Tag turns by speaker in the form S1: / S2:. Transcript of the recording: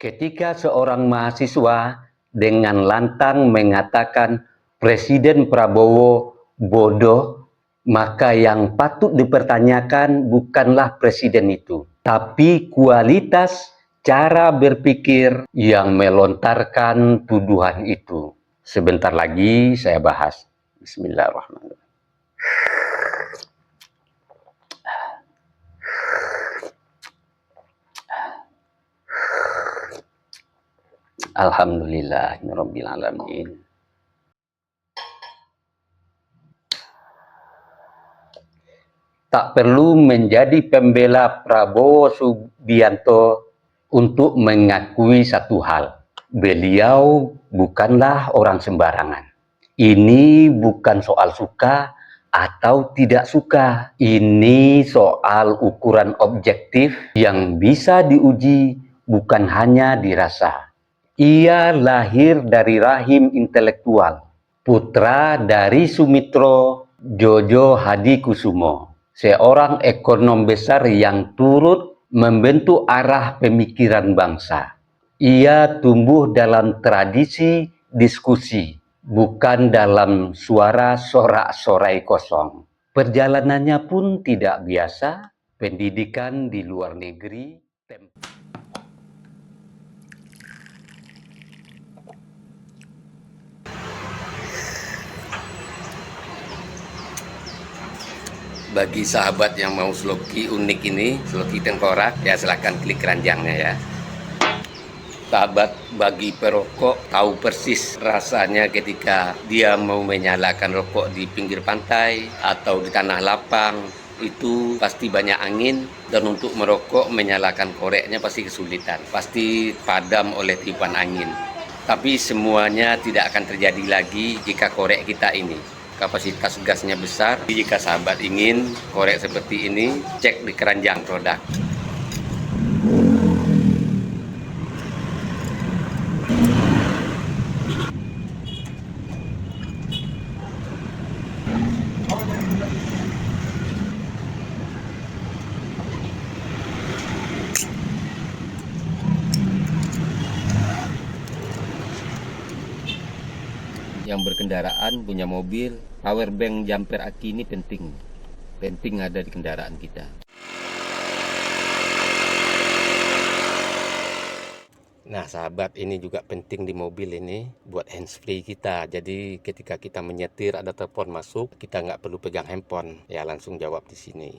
S1: Ketika seorang mahasiswa dengan lantang mengatakan Presiden Prabowo bodoh, maka yang patut dipertanyakan bukanlah presiden itu, tapi kualitas cara berpikir yang melontarkan tuduhan itu. Sebentar lagi saya bahas. Bismillahirrahmanirrahim. Alhamdulillahirabbil alamin. Tak perlu menjadi pembela Prabowo Subianto untuk mengakui satu hal. Beliau bukanlah orang sembarangan. Ini bukan soal suka atau tidak suka. Ini soal ukuran objektif yang bisa diuji, bukan hanya dirasa. Ia lahir dari rahim intelektual, putra dari Sumitro Djojo Hadikusumo, seorang ekonom besar yang turut membentuk arah pemikiran bangsa. Ia tumbuh dalam tradisi diskusi, bukan dalam suara sorak-sorai kosong. Perjalanannya pun tidak biasa, pendidikan di luar negeri. Bagi sahabat yang mau sloki unik ini, sloki tengkorak, ya silahkan klik keranjangnya ya. Sahabat bagi perokok tahu persis rasanya ketika dia mau menyalakan rokok di pinggir pantai atau di tanah lapang. Itu pasti banyak angin, dan untuk merokok menyalakan koreknya pasti kesulitan, pasti padam oleh tiupan angin. Tapi semuanya tidak akan terjadi lagi jika korek kita ini kapasitas gasnya besar. Jika sahabat ingin korek seperti ini, cek di keranjang produk. Yang berkendaraan, punya mobil, power bank jumper aki ini penting ada di kendaraan kita. Nah sahabat, ini juga penting di mobil ini buat handsfree kita. Jadi ketika kita menyetir ada telepon masuk, kita nggak perlu pegang handphone, ya langsung jawab di sini.